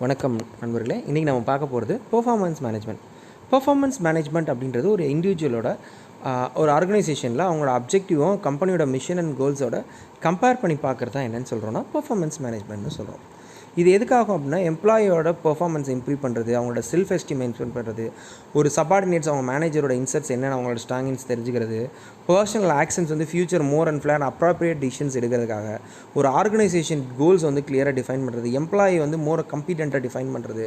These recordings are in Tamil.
வணக்கம் நண்பர்களே. இன்றைக்கி நம்ம பார்க்க போகிறது பெர்ஃபார்மன்ஸ் மேனேஜ்மெண்ட். பெர்ஃபார்மன்ஸ் மேனேஜ்மெண்ட் அப்படின்றது ஒரு இண்டிவிஜுவலோட ஒரு ஆர்கனைசேஷனில் அவங்களோட அப்ஜெக்டிவும் கம்பெனியோட மிஷன் அண்ட் கோல்ஸோட கம்பேர் பண்ணி பார்க்குறது தான் என்னென்னு சொல்கிறோன்னா பெர்ஃபார்மன்ஸ் மேனேஜ்மெண்ட்னு சொல்கிறோம். இது எதுக்காகும் அப்படின்னா எம்ப்ளாயோட பெர்ஃபார்மன்ஸ் இம்ப்ரூவ் பண்ணுறது, அவங்களோட செல்ஃப் எஸ்டீம் இம்ப்ரூவ் பண்ணுறது, ஒரு சபார்டினேட்ஸ் அவங்க மேனேஜரோட இன்செட்ஸ் என்னென்ன அவங்களோட ஸ்ட்ராங்கின்ஸ் தெரிஞ்சுக்கிறது, personal actions future more and plan appropriate decisions எடுக்கிறதுக்காக, ஒரு ஆர்கனைசேஷன் கோல்ஸ் கிளியராக டிஃபைன் பண்ணுறது, எம்ப்ளாயி மோர் கம்பீட்டண்ட்டாக டிஃபைன் பண்ணுறது,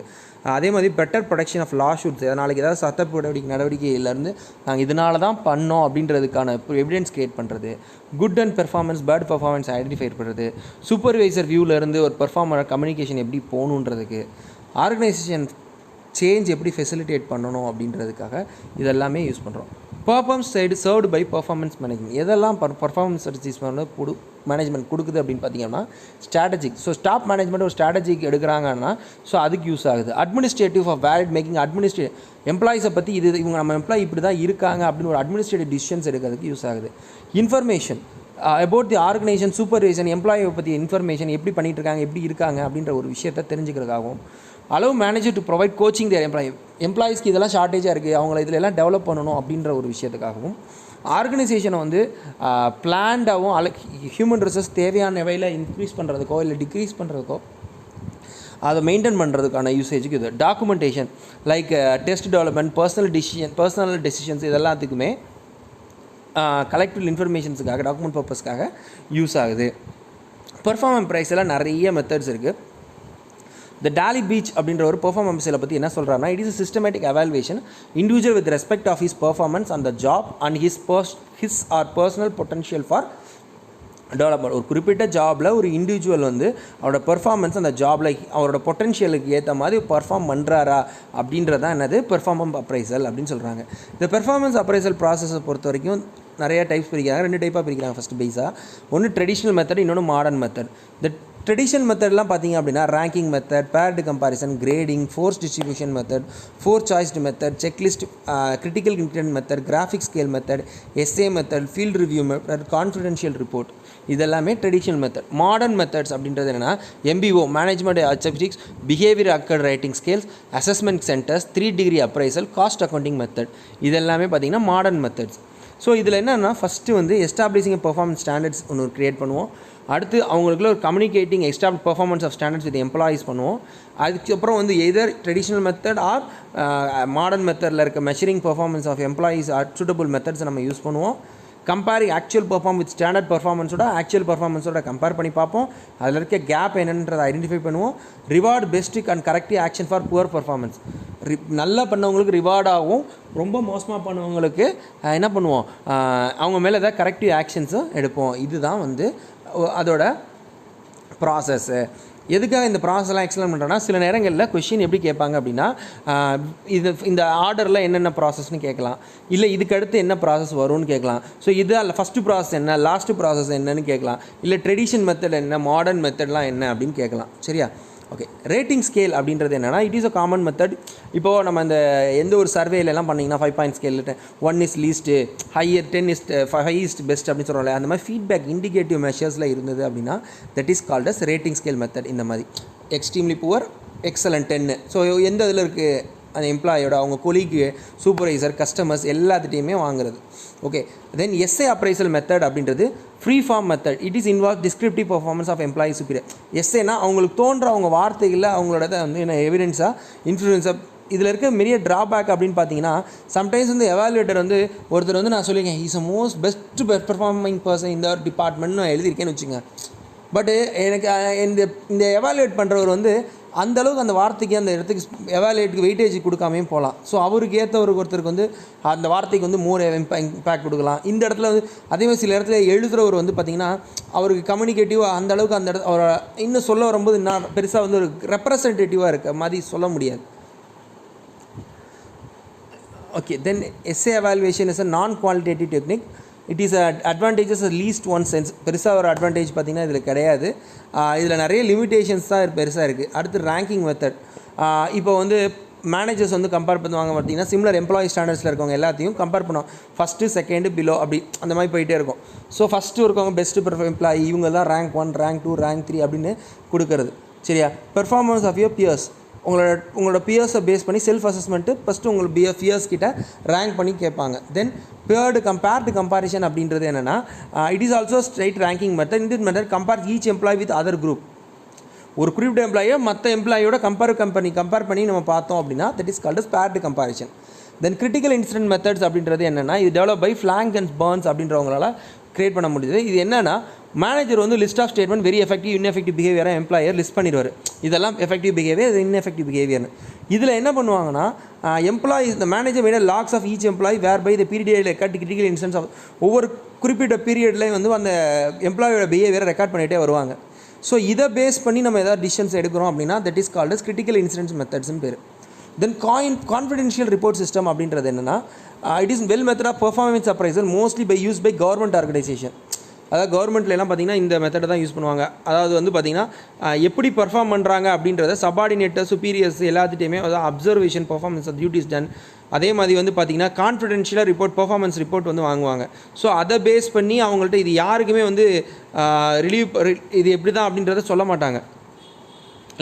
அதே மாதிரி better production of lawsuits, நாளைக்கு ஏதாவது சட்ட நடவடிக்கையிலேருந்து நாங்கள் இதனால தான் பண்ணோம் அப்படின்றதுக்கான எவிடன்ஸ் கிரியேட் பண்ணுறது, good and performance bad performance identify பண்ணுறது, சூப்பர்வைசர் வியூவிலேருந்து ஒரு பெர்ஃபார்மர் கம்யூனிகேஷன் எப்படி போகணுன்றதுக்கு, ஆர்கனைசேஷன் சேஞ்ச் எப்படி ஃபெசிலிட்டேட் பண்ணணும் அப்படின்றதுக்காக இதெல்லாமே யூஸ் பண்ணுறோம். Performance side served by performance management. எதெல்லாம் பர்ஃபார்மன்ஸ் மேனேஜ்மெண்ட் கொடுக்குது அப்படின்னு பார்த்தீங்கன்னா ஸ்ட்ராட்டஜிக். ஸோ ஸ்டாப் மேனேஜ்மெண்ட் ஒரு ஸ்ட்ராட்டஜிக் எடுக்கிறாங்கன்னா ஸோ அதுக்கு யூஸ் ஆகுது. அட்மினிஸ்ட்ரேட்டிவ் ஆஃப் வேலிட் மேக்கிங், எம்ப்ளாயிஸை பற்றி இவங்க நம்ம எம்ப்ளாயி இப்படி தான் இருக்காங்க அப்படின்னு ஒரு அட்மினிஸ்ட்ரேட்டிவ் டிசிஷன்ஸ் எடுக்கிறதுக்கு யூஸ் ஆகுது. Information about the organisation, supervision, எம்ப்ளாயை பற்றி இன்ஃபர்மேஷன் எப்படி பண்ணிகிட்டு இருக்காங்க, எப்படி இருக்காங்க அப்படின்ற ஒரு விஷயத்தை தெரிஞ்சுக்கிறதுக்காகவும், allow manager to provide coaching their எம்ப்ளாயிஸ்க்கு இதெல்லாம் ஷார்ட்டேஜாக இருக்குது, அவங்கள இதில் எல்லாம் டெவலப் பண்ணணும் அப்படின்ற ஒரு விஷயத்துக்காகவும், ஆர்கனைசேஷனை பிளான்டாகவும் ஹியூமன் ரிசோர்ஸ் தேவையான வகையில் இன்க்ரீஸ் பண்ணுறதுக்கோ இல்லை டிக்ரீஸ் பண்ணுறதுக்கோ அதை மெயின்டைன் பண்ணுறதுக்கான யூசேஜுக்கு இது. Documentation like test development, personal decisions இதெல்லாத்துக்குமே கலெக்டிவ் இன்ஃபர்மேஷன்ஸுக்காக டாக்குமெண்ட் பர்பஸ்க்காக யூஸ் ஆகுது. பெர்ஃபார்மன்ஸ் ப்ரைஸ் எல்லாம் நிறைய மெத்தட்ஸ் இருக்குது. த டாலி பீச் அப்படின்ற ஒரு பெர்ஃபார்மன்ஸ் இதில் பற்றி என்ன சொல்கிறாருன்னா, it is systematic evaluation individual with respect of his performance on the job and his or personal potential for development. ஒரு குறிப்பிட்ட ஜாபில் ஒரு இண்டிவிஜுவல் அவரோட பெர்ஃபார்மன்ஸ் அந்த ஜாபில் அவரோட பொட்டன்ஷியலுக்கு ஏற்ற மாதிரி பெர்ஃபார்ம் பண்ணுறாரா அப்படின்றதான் என்னது பெர்ஃபார்மன்ஸ் அப்ரைசல் அப்படின்னு சொல்கிறாங்க. இந்த பெர்ஃபார்மன்ஸ் அப்ரைசல் ப்ராசஸை பொறுத்த வரைக்கும் நிறைய டைப்ஸ் பிரிக்கிறாங்க. 2 டைப்பாக பிரிக்கிறாங்க. ஃபஸ்ட்டு பேஸாக ஒன்று ட்ரெடிஷ்னல் மெத்தட், இன்னொன்று மாடர்ன் மெத்தட். இந்த ட்ரெடிஷ்னல் மெத்தட்லாம் பார்த்திங்க அப்படின்னா ranking method, paired comparison, grading, forced distribution method, 4 choiced method, checklist, critical intent method, graphic scale method, essay method, field review method, confidential report, இதெல்லாமே ட்ரெடிஷ்னல் மெத்தட். மாடர்ன் மெத்தட்ஸ் அப்படின்றது என்னென்னா MBO, management objectives, behaviour anchored rating scales, assessment centres, 3 degree appraisal, cost accounting method, இதெல்லாமே பார்த்திங்கன்னா மாடர்ன் மெத்தட்ஸ். ஸோ இதில் என்னென்னா ஃபஸ்ட்டு எஸ்டாப்ளிஷிங் பெர்ஃபார்மன்ஸ் ஸ்டாண்டர்ட்ஸ் ஒன்று க்ரியேட் பண்ணுவோம். அடுத்து அவங்களுக்குள்ள ஒரு communicating establish performance of standards with employees பண்ணுவோம். அதுக்கப்புறம் either traditional method or modern மெத்தடில் இருக்க measuring performance of employees or suitable மெத்தட்ஸை நம்ம யூஸ் பண்ணுவோம். Comparing actual perform with standard பெர்ஃபார்மன்ஸோட ஆக்சுவல் பெர்ஃபார்மன்ஸோட கம்பேர் பண்ணி பார்ப்போம். அதில் இருக்க கேப் என்னன்றதை ஐடென்டிஃபை பண்ணுவோம். ரிவார்டு பெஸ்ட்டுக்கு and corrective action for poor performance. நல்லா பண்ணவங்களுக்கு ரிவார்டாகவும், ரொம்ப மோசமாக பண்ணவங்களுக்கு என்ன பண்ணுவோம், அவங்க மேலே ஏதாவது கரெக்டிவ் ஆக்ஷன்ஸும் எடுப்போம். இதுதான் அதோட ப்ராசஸ்ஸு. எதுக்காக இந்த ப்ராசஸ்லாம் எக்ஸ்பிளைன் பண்ணுறோன்னா, சில நேரங்களில் கொஷின் எப்படி கேட்பாங்க அப்படின்னா, இந்த ஆர்டரில் என்னென்ன ப்ராசஸ்ன்னு கேட்கலாம், இல்லை இதுக்கு அடுத்து என்ன ப்ராசஸ் வரும்னு கேட்கலாம். ஸோ இது அல்ல ஃபஸ்ட்டு ப்ராசஸ் என்ன, லாஸ்ட்டு ப்ராசஸ் என்னன்னு கேட்கலாம். இல்லை ட்ரெடிஷன் மெத்தட் என்ன, மாடர்ன் மெத்தட்லாம் என்ன அப்படின்னு கேட்கலாம். சரியா? ஓகே. ரேட்டிங் ஸ்கேல் அப்படின்றது என்னென்னா, it is a common method. இப்போது நம்ம இந்த எந்த ஒரு சர்வேலெலாம் பண்ணிங்கன்னா 5 point scale 1 is least, higher 10 is highest best அப்படின்னு சொல்கிறோம்ல, அந்த மாதிரி ஃபீட்பேக் இண்டிகேட்டிவ் மெஷர்ஸில் இருந்தது அப்படின்னா that is called as rating scale method. இந்த மாதிரி எக்ஸ்ட்ரீம்லி புவர், எக்ஸலண்ட் 10. ஸோ எந்த இதில் இருக்குது, அந்த எம்ப்ளாயோட அவங்க கொலீக்கு, சூப்பர்வைசர், கஸ்டமர்ஸ் எல்லாத்துட்டையுமே வாங்குறது. Okay. Then essay appraisal method அப்படின்றது free form method. It is involve descriptive performance of employee superior. எஸ்ஏனா அவங்களுக்கு தோன்ற அவங்க வார்த்தைகளில் அவங்களோட என்ன எவிடன்ஸாக இன்ஃப்ளூயன்ஸாக. இதில் இருக்க பெரிய ட்ராபேக் அப்படின்னு பார்த்தீங்கன்னா, சம்டைம்ஸ் எவாலுவேட்டர் ஒருத்தர் நான் சொல்லியிருக்கேன் is a most best performing person இந்த எழுதியிருக்கேன்னு வச்சுங்க. பட்டு எனக்கு இந்த எவாலுவேட் பண்ணுறவர் அந்தளவுக்கு அந்த வார்த்தைக்கு அந்த இடத்துக்கு எவாலுவேட்டுக்கு வெயிட்டேஜ் கொடுக்காமையும் போகலாம். ஸோ அவருக்கு ஏற்றவருக்கு ஒருத்தருக்கு அந்த வார்த்தைக்கு மோர் இம்பேக்ட் கொடுக்கலாம். இந்த இடத்துல அதேமாதிரி சில இடத்துல எழுதுகிறவர் பார்த்திங்கன்னா அவருக்கு கம்யூனிகேட்டிவாக அந்த அளவுக்கு அந்த இடத்துல அவரை இன்னும் சொல்ல வரும்போது இன்னும் பெருசாக ஒரு ரெப்ரசன்டேட்டிவாக இருக்க மாதிரி சொல்ல முடியாது. Okay. Then essay evaluation is a non qualitative technique. It is advantages least one sense. பெருசாக ஒரு அட்வான்டேஜ் பார்த்திங்கன்னா இதில் கிடையாது. இதில் நிறைய லிமிட்டேஷன்ஸ் தான் பெருசாக இருக்குது. அடுத்து ரேங்கிங் மெத்தட். இப்போ மேனேஜர்ஸ் கம்பேர் பண்ணுவாங்க பார்த்திங்கன்னா, சிமிலர் எம்ப்ளாயி ஸ்டாண்டர்ட்ஸில் இருக்கவங்க எல்லாத்தையும் கம்பேர் பண்ணுவோம். ஃபஸ்ட்டு, செகண்டு, பிலோ அப்படி அந்த மாதிரி போயிட்டே இருக்கும். ஸோ ஃபஸ்ட்டு இருக்கவங்க பெஸ்ட்டு எம்ப்ளாயி, இவங்க தான் ரேங்க் 1, ரேங்க் 2, ரேங்க் 3 அப்படின்னு கொடுக்கறது. சரியா? Performance of your peers. உங்களோட பியர்ஸை பேஸ் பண்ணி செல்ஃப் அசஸ்மெண்ட்டு ஃபஸ்ட்டு உங்களோட பியர்ஸ் கிட்ட ரேங்க் பண்ணி கேட்பாங்க. தென் பேர்டு கம்பேரிஷன் அப்படின்றது என்னென்னா it is also straight ranking method. இந்த method compare each employee with other group. ஒரு குறிப்பிட்ட எம்ப்ளாயை மற்ற எம்ப்ளாயோட கம்பேர் பண்ணி நம்ம பார்த்தோம் அப்படின்னா that is called as paired comparison. Then critical incident methods அப்படின்றது என்னென்னா இது develop by Flank and Burns அப்படின்றவங்களால கிரியேட் பண்ண முடியுது. இது என்னென்னா மேனேஜர் வந்து list of statement very effective ineffective பிஹேவியராக எம்ப்ளாயர் லிஸ்ட் பண்ணிடுவார். இதெல்லாம் எஃபெக்டிவ் பிஹேவியர், இது இன்எஃபெக்டிவ் பிஹேவியர்னு. இதில் என்ன பண்ணுவாங்கன்னா எம்ப்ளாயிஸ் இந்த manager made logs of each employee where by the period record critical instance of ஒவ்வொரு குறிப்பிட்ட பீரியட்லேயும் வந்து அந்த எம்ப்ளாயோட பிஹேவியரை ரெக்கார்ட் பண்ணிகிட்டே வருவாங்க. ஸோ இதை பேஸ் பண்ணி நம்ம எதாவது டிசிஷன்ஸ் எடுக்கிறோம் அப்படின்னா that is called as critical incidents மெத்தட்ஸ்னு பேர். தென் கான்ஃபிடென்ஷியல் ரிப்போர்ட் சிஸ்டம் அப்படின்றது என்னென்னா it is well method of performance appraisal mostly by use by government organisation. அதாவது கவர்மெண்ட்லாம் பார்த்திங்கன்னா இந்த மெத்தடை தான் யூஸ் பண்ணுவாங்க. அதாவது வந்து பார்த்திங்கன்னா எப்படி பர்ஃபார்ம் பண்ணுறாங்க அப்படின்றத சபார்டினேட்டர் சுப்பீரியர்ஸ் எல்லாத்துட்டையுமே அதாவது அப்சர்வேஷன் பர்ஃபார்மன்ஸ் டியூட்டிஸ் டன். அதே மாதிரி வந்து பார்த்திங்கன்னா கான்ஃபிடென்ஷியலாக ரிப்போர்ட் பர்ஃபார்மன்ஸ் ரிப்போர்ட் வந்து வாங்குவாங்க. ஸோ அதை பேஸ் பண்ணி அவங்கள்ட்ட இது யாருக்குமே வந்து இது எப்படி தான் அப்படின்றத சொல்ல மாட்டாங்க.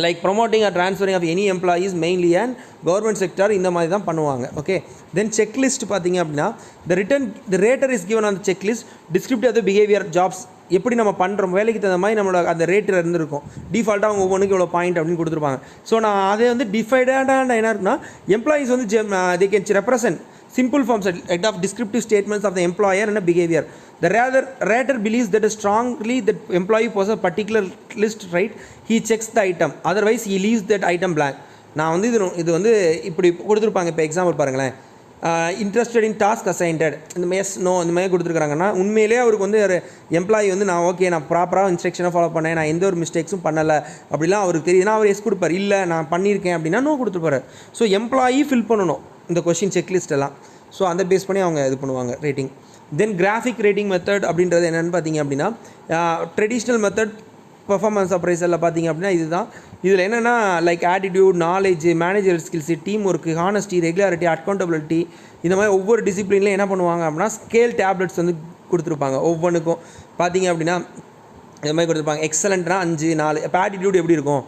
Like promoting or transferring of any employees mainly and government sector இந்த மாதிரி தான் பண்ணுவாங்க. ஓகே, தென் செக்லிஸ்ட் பார்த்திங்க அப்படின்னா the rater is given on the checklist descriptive of the behaviour jobs. எப்படி நம்ம பண்ணுறோம் வேலைக்கு தகுந்த மாதிரி நம்மளோட அந்த ரேட்டில் இருந்திருக்கும். டிஃபால்ட்டாக அவங்க ஒவ்வொன்றுக்கு இவ்வளோ பாயிண்ட் அப்படின்னு கொடுத்துருப்பாங்க. ஸோ நான் அதை வந்து டிஃபைடாக என்ன இருக்குன்னா எம்ப்ளாயீஸ் வந்து they can represent simple forms of descriptive statements of the employer and a behavior. The rater believes that strongly that employee possesses a particular list, right? He checks the item, otherwise he leaves that item blank. நான் வந்து இது வந்து இப்படி கொடுத்துருப்பாங்க. இப்போ எக்ஸாம்பிள் பாருங்களேன், இன்ட்ரெஸ்டட் இன் டாஸ்க் அசைன்டட் இந்த எஸ் நோ இந்த மாதிரி கொடுத்துருக்காங்கன்னா உண்மையிலே அவருக்கு வந்து ஒரு எம்ப்ளாயி வந்து நான் ஓகே நான் ப்ராப்பராக இன்ஸ்ட்ரக்ஷனை ஃபாலோ பண்ணேன், நான் எந்த ஒரு மிஸ்டேக்ஸும் பண்ணலை அப்படிலாம் அவருக்கு தெரியுதுன்னா அவர் எஸ் கொடுப்பார். இல்லை நான் பண்ணியிருக்கேன் அப்படின்னா நோ கொடுத்துருப்பாரு. ஸோ எம்ப்ளாயி ஃபில் பண்ணணும் இந்த கொஷின் செக்லிஸ்ட் எல்லாம். ஸோ அந்த பேஸ் பண்ணி அவங்க இது பண்ணுவாங்க ரேட்டிங். தென் கிராஃபிக் ரேட்டிங் மெத்தட் அப்படின்றது என்னென்னு பார்த்தீங்க அப்படின்னா ட்ரெடிஷ்னல் மெத்தட் பர்ஃபார்மன்ஸ் அப்ரைசலில் பார்த்தீங்க அப்படின்னா இதுதான். இதில் என்னென்னா like attitude, knowledge, manager skills, team work, honesty, regularity, accountability இந்த மாதிரி ஒவ்வொரு டிசிப்ளின்லையும் என்ன பண்ணுவாங்க அப்படின்னா ஸ்கேல் டேப்லெட்ஸ் வந்து கொடுத்துருப்பாங்க. ஒவ்வொன்றுக்கும் பார்த்தீங்க அப்படின்னா இந்த மாதிரி கொடுத்துருப்பாங்க. எக்ஸலண்ட்னா 5, 4. இப்போ ஆட்டிடியூட் எப்படி இருக்கும்,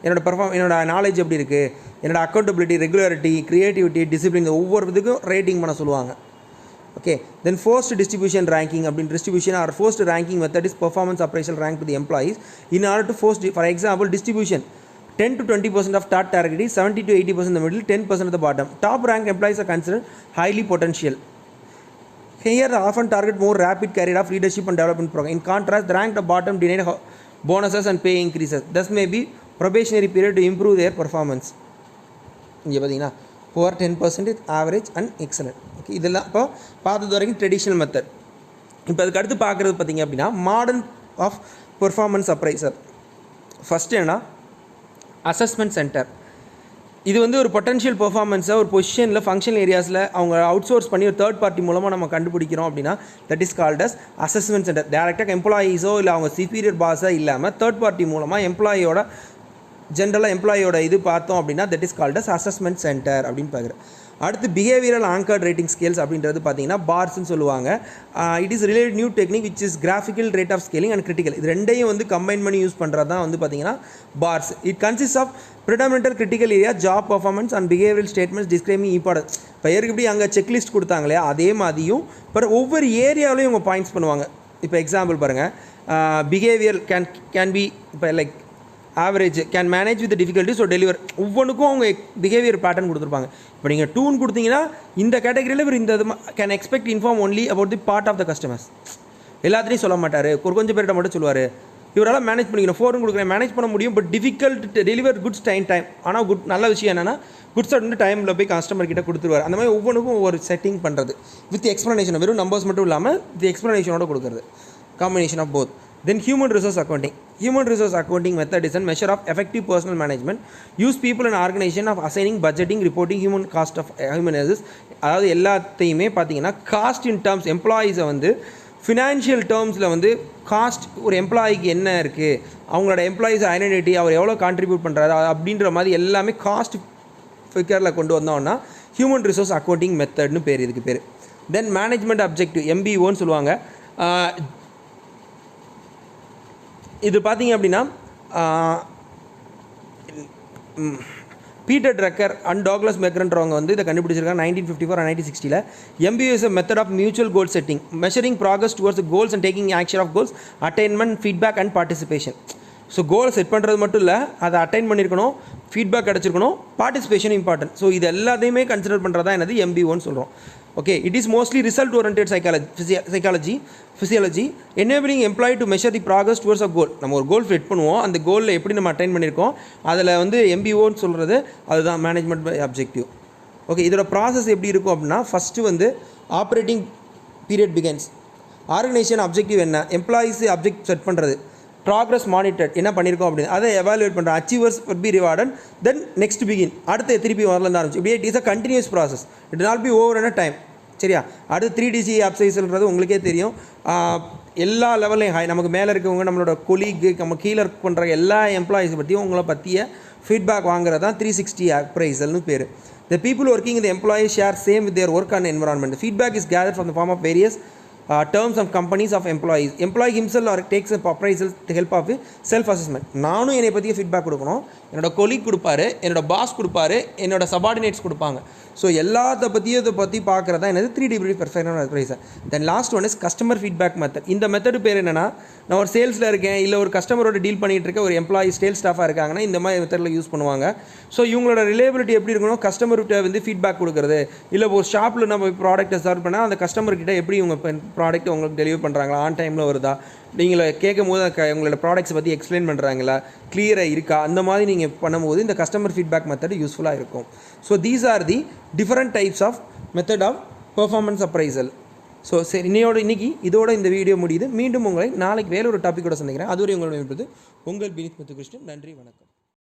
என்னோட நாலேஜ் எப்படி இருக்குது, என்னோட அக்கௌண்டபிலிட்டி, ரெகுலாரிட்டி, க்ரியேட்டிவிட்டி, டிசிப்ளின் ஒவ்வொரு இதுக்கும் ரேட்டிங் பண்ண சொல்லுவாங்க. Okay, then forced distribution ranking அப்படின்னு distribution or forced ranking method is performance appraisal rank to the employees in order to force. For example distribution 10 to 20% of top target, 70 to 80% in the middle, 10% of the bottom. Top ranked employees are considered highly potential. Here often target more rapid career of leadership and development program. In contrast, the ranked bottom denied bonuses and pay increases. Thus may be probationary period to improve their performance. இங்கே பார்த்தீங்கன்னா poor 10%, average and excellent. Okay, இதெல்லாம் இப்போ பார்த்தது வரைக்கும் ட்ரெடிஷ்னல் மெத்தட். இப்போ அதுக்கு அடுத்து பார்க்குறது பார்த்திங்க அப்படின்னா modern of performance appraiser. First என்னன்னா அசஸ்மெண்ட் சென்டர். இது வந்து ஒரு பொட்டன்ஷியல் பெர்ஃபார்மன்ஸை ஒரு பொசிஷனில் ஃபங்க்ஷனல் ஏரியாஸில் அவங்க அவுட் சோர்ஸ் பண்ணி ஒரு தேர்ட் பார்ட்டி மூலமாக நம்ம கண்டுபிடிக்கிறோம் அப்படின்னா that is called as assessment centre. டேரெக்டாக எம்ப்ளாயீஸோ இல்லை அவங்க சுப்பீரியர் பாஸோ இல்லாமல் தேர்ட் பார்ட்டி மூலமாக எம்ப்ளாயியோட ஜென்ரலாக எம்ப்ளாயோட இது பார்த்தோம் அப்படின்னா that is called as assessment centre அப்படின்னு பார்க்குறேன். அடுத்து பிஹேவியரல் ஆங்கர்ட் ரேட்டிங் ஸ்கேல்ஸ் அப்படின்றது பார்த்தீங்கன்னா பார்ஸ்ன்னு சொல்லுவாங்க. It is related new technique which is graphical rate of scaling and critical. இது ரெண்டையும் வந்து கம்பைன் பண்ணி யூஸ் பண்ணுறது தான் வந்து பார்த்தீங்கன்னா BARS. It consist of predominant critical area, job performance and behavioural statements describing importance. இப்போ எப்படி அங்கே செக்லிஸ்ட் கொடுத்தாங்களே அதே மாதிரியும் இப்போ ஒவ்வொரு ஏரியாவிலையும் இவங்க பாயிண்ட்ஸ் பண்ணுவாங்க. இப்போ எக்ஸாம்பிள் பாருங்கள், பிஹேவியர் கேன் பி இப்போ like average can manage with difficulty so deliver. ஒவ்வொன்றுக்கும் அவங்க பிஹேவியர் பேட்டர்ன் கொடுத்துருப்பாங்க. இப்போ நீங்கள் 2 கொடுத்தீங்கன்னா இந்த கேட்டகரியில் இவர் இந்த can expect inform only about the part of the customers. எல்லாத்தையும் சொல்ல மாட்டார், கொஞ்சம் பேர்கிட்ட மட்டும் சொல்லுவார். இவரால் மேனேஜ் பண்ணிக்கணும். 4 கொடுக்குறேன் மேனேஜ் பண்ண முடியும், but difficult deliver goods time. ஆனால் நல்ல விஷயம் என்னென்னா குட்ஸ் வந்து டைமில் போய் கஸ்டமர் கிட்ட கொடுத்துருவார். அந்த மாதிரி ஒவ்வொன்றுக்கும் ஒவ்வொரு செட்டிங் பண்ணுறது வித் எக்ஸ்ப்ளனேஷன், வெறும் நம்பர்ஸ் மட்டும் இல்லாமல் வித் எக்ஸ்ப்ளனேஷனோட கொடுக்குறது, combination of both. Then human resource accounting. Human resource accounting method is a measure of effective personal management. Use people and organization of assigning, budgeting, reporting human cost of human resources. அதாவது எல்லாத்தையுமே பார்த்தீங்கன்னா காஸ்ட் இன் டேர்ம்ஸ் எம்ப்ளாயீஸை வந்து ஃபினான்ஷியல் டேர்ம்ஸில் வந்து காஸ்ட் ஒரு எம்ப்ளாயிக்கு என்ன இருக்குது, அவங்களோட எம்ப்ளாயீஸ் ஐடென்டிட்டி, அவர் எவ்வளோ கான்ட்ரிபியூட் பண்ணுறாரு அப்படின்ற மாதிரி எல்லாமே காஸ்ட் ஃபிகரில் கொண்டு வந்தோம்னா ஹியூமன் ரிசோர்ஸ் அக்கௌண்டிங் மெத்தட்னு பேர். இதுக்கு பேர் தென் மேனேஜ்மெண்ட் அப்ஜெக்டிவ் MBOன்னு சொல்லுவாங்க. இது பார்த்தீங்க அப்படின்னா பீட்டர் ட்ரக்கர் அண்ட் டாக்லஸ் மெக்ரன்றவங்க வந்து இதை கண்டுபிடிச்சிருக்காங்க 1954 and 1960. MBO is a method of mutual goal setting, measuring progress towards the goals and taking action of goals, attainment, feedback and participation. So கோலை செட் பண்ணுறது மட்டும் இல்லை, அதை அட்டைன் பண்ணியிருக்கணும், ஃபீட்பேக் கிடச்சிருக்கணும், பார்ட்டிசிபேஷன் இம்பார்ட்டன்ட். ஸோ இது எல்லாத்தையுமே கன்சிடர் பண்ணுறதா என்னது MBOன்னு சொல்கிறோம். Okay, it is mostly result oriented physiology enabling employee to measure the progress towards a goal. நம்ம ஒரு கோல் செட் பண்ணுவோம், அந்த கோலில் எப்படி நம்ம அட்டைன் பண்ணியிருக்கோம், அதில் வந்து MBOன்னு சொல்கிறது அதுதான் மேனேஜ்மெண்ட் பை அப்ஜெக்டிவ். ஓகே, இதோட ப்ராசஸ் எப்படி இருக்கும் அப்படின்னா, ஃபஸ்ட்டு வந்து operating period begins. Organisation objective என்ன, எம்ப்ளாயீஸ் அப்ஜெக்ட் செட் பண்ணுறது, ப்ராக்ரஸ் மானிட்டர் என்ன பண்ணியிருக்கோம் அப்படின்னு அதை எவாலுவேட் பண்ணுறோம், achievers would be rewarded, then next begin, அடுத்து திருப்பி வரலேருந்து ஆரம்பிச்சு இப்படியே. It is a continuous process, it not be over a time. சரியா? அடுத்து 3DC அப்சைஸ்ன்றது உங்களுக்கே தெரியும், எல்லா லெவல்லையும் ஹை, நமக்கு மேலே இருக்கவங்க, நம்மளோட கொலீக்கு, நம்ம கீழே ஒர்க் பண்ணுற எல்லா எம்ப்ளாயீஸை பற்றியும் உங்களை பற்றிய ஃபீட்பேக் வாங்குறது தான் 360 அப்ரைசல்னு பேர். The people working in the employees share same with their work and environment. The feedback is gathered from the form of various terms of companies of employees. Employee himself or takes a appraisal to help of self assessment. நானும் என்னை பற்றிய ஃபீட்பேக் கொடுக்கணும், என்னோட கொலீக் கொடுப்பாரு, என்னோட பாஸ் கொடுப்பாரு, என்னோட சபார்டினேட்ஸ் கொடுப்பாங்க. ஸோ எல்லாத்த பற்றியும் இதை பற்றி பார்க்குறது தான் என்னது 3D perfection appraisal. Then last one is customer feedback method. இந்த மெத்தடு பேர் என்னென்னா, நான் ஒரு சேல்ஸில் இருக்கேன், இல்லை ஒரு கஸ்டமரோட டீல் பண்ணிகிட்டு இருக்க ஒரு எம்ப்ளாயி சேல்ஸ் ஸ்டாஃபாக இருக்காங்கன்னா இந்த மாதிரி மெத்தடில் யூஸ் பண்ணுவாங்க. ஸோ இவங்களோட ரிலேபிலிட்டி எப்படி இருக்கணும், கஸ்டமர்கிட்ட வந்து ஃபீட்பேக் கொடுக்குறது, இல்லை ஒரு ஷாப்பில் நம்ம ப்ராடக்ட்டை சர்வ் பண்ணால் அந்த கஸ்டமர்கிட்ட எப்படி இவங்க ப்ராடக்ட் உங்களுக்கு டெலிவரி பண்ணுறாங்களா, ஆன் டைமில் வருதா, நீங்கள் கேட்கும் போது உங்களோட ப்ராடக்ட்ஸை பற்றி எக்ஸ்பிளைன் பண்ணுறாங்களா, கிளியராக இருக்கா, அந்த மாதிரி நீங்கள் பண்ணும்போது இந்த கஸ்டமர் ஃபீட்பேக் மெத்தட் யூஸ்ஃபுல்லாக இருக்கும். So these are the different types of method of performance appraisal. So சரி, இன்னைக்கு இதோட இந்த வீடியோ முடியுது. மீண்டும் உங்களை நாளைக்கு வேற ஒரு டாப்பிக்கோட சந்திக்கிறேன். அதுவரை உங்களுடைய உங்கள் வினித் முத்துகிருஷ்ணன். நன்றி, வணக்கம்.